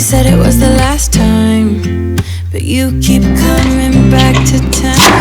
said it was the last time, but you keep coming back to town.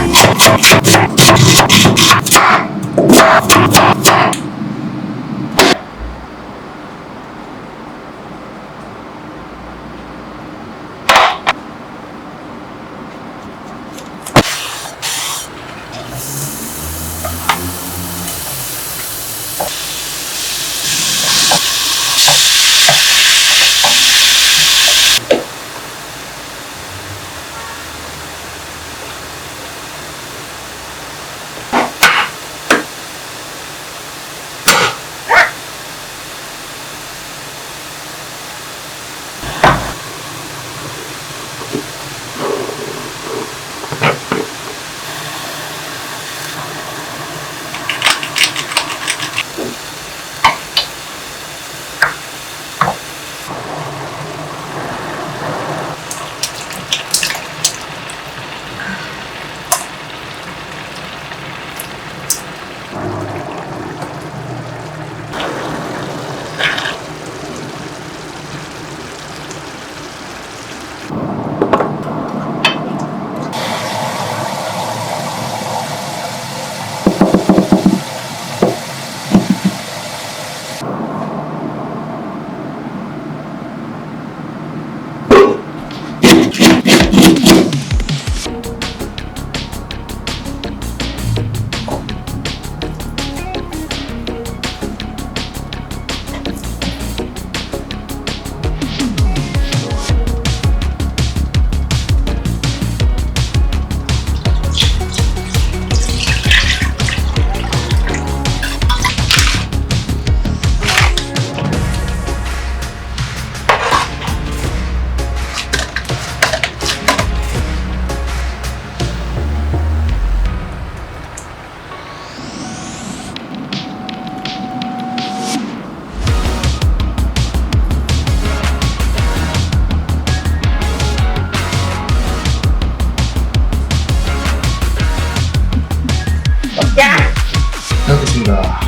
잘 먹겠습니다.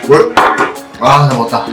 뭘? 아, 잘 먹었다.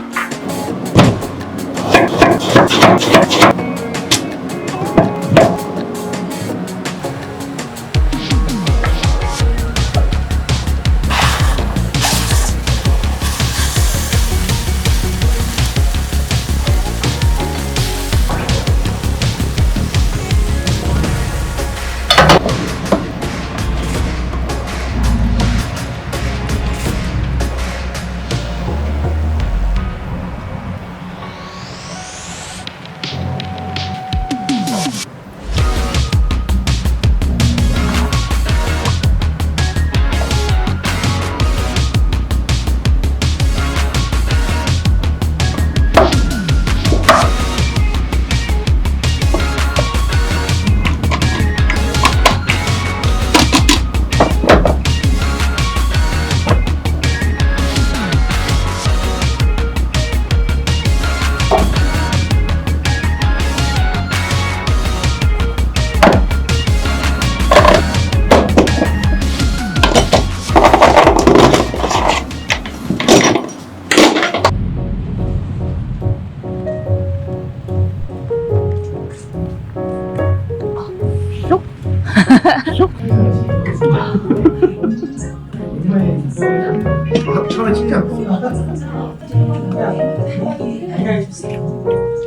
처음에 진짜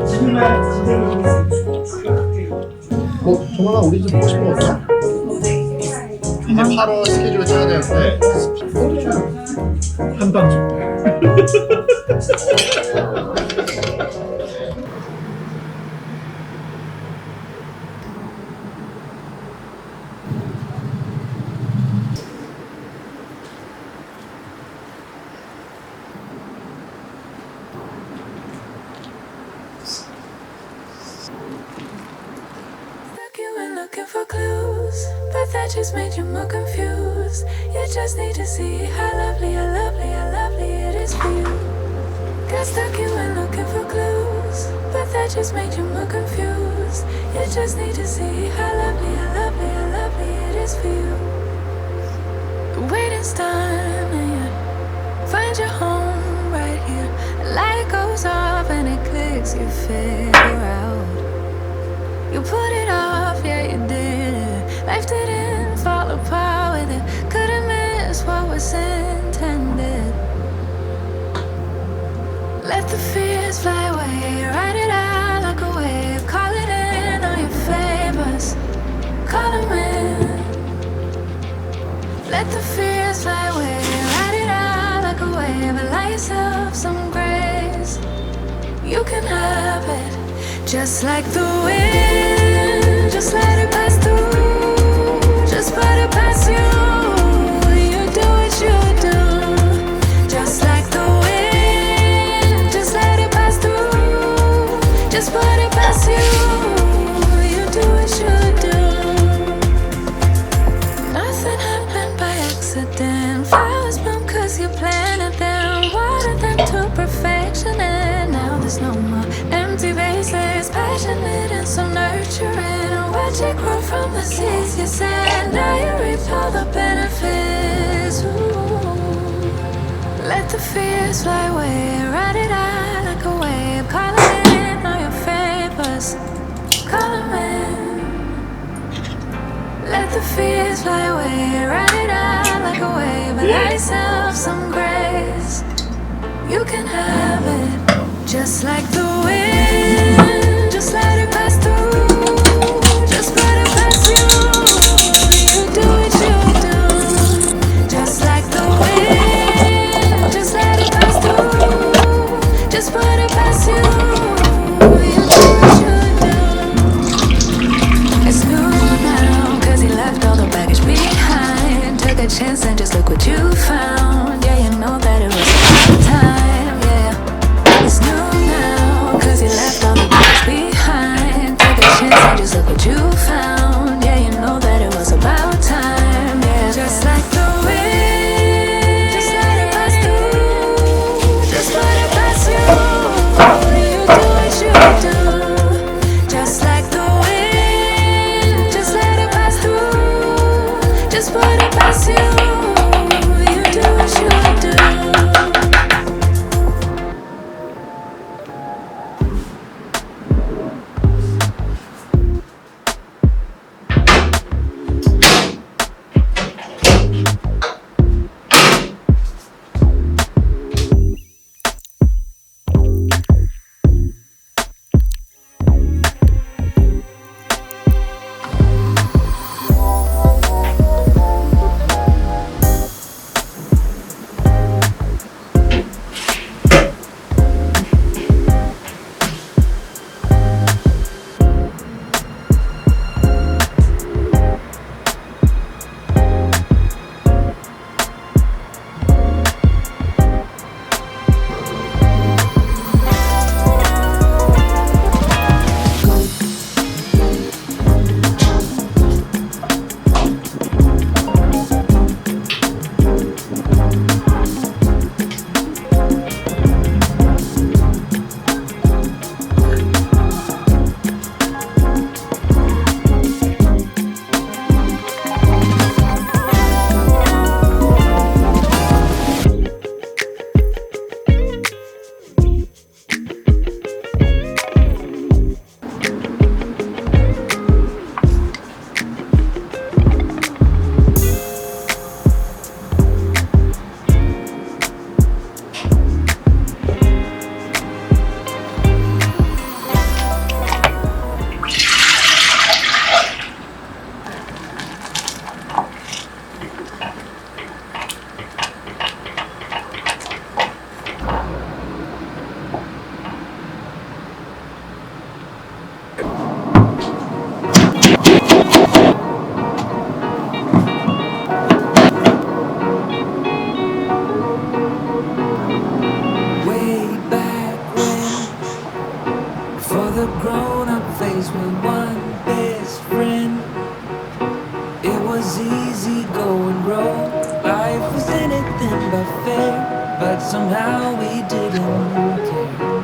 정말 우리 집 보고 싶은 거 없어? 이제 8월 스케줄을 짜야 되는데 한방 좀 Looking for clues, but that just made you more confused. You just need to see how lovely, how lovely, how lovely it is for you. Got stuck, you went looking for clues, but that just made you more confused. You just need to see how lovely, how lovely, how lovely it is for you. The waiting's done and you find your home right here. The light goes off and it clicks, you figure out. You put it off, yeah you did it. Life didn't fall apart with it. Couldn't miss what was intended. Let the fears fly away, ride it out like a wave. Call it in on your favors, call them in. Let the fears fly away, ride it out like a wave. Allow yourself some grace, you can have it. Just like the wind, just let it pass through. Just put it past you, you do what you do. Just like the wind, just let it pass through. Just put it past you, you do what you do. Nothing happened by accident. Flowers bloom cause you planted them, watered them to perfection. And now there's no more empty vases, passionate and so nurturing. And watch it grow from the seeds you said. Now you reap all the benefits. Ooh. Let the fears fly away, ride it out like a wave. Call it in all your favors, call them in. Let the fears fly away, ride it out like a wave. Allow yourself some grace, you can have it. Just like the wind, just let it pass through. Just put it past you, you do what you do. Just like the wind, just let it pass through. Just put it past you, you do what you do. It's new now, cause he left all the baggage behind. Took a chance and just look what you found. Yeah, you know that it was about time, yeah. It's new now, cause he left all the baggage behind. Took a chance and just look what you found. Yeah, you know that it was about time, yeah. Just like the wind, just let it pass through. Just put it past you, you do what you do. Just like the wind, just let it pass through. Just put it past you, you do what you do. but somehow we didn't care.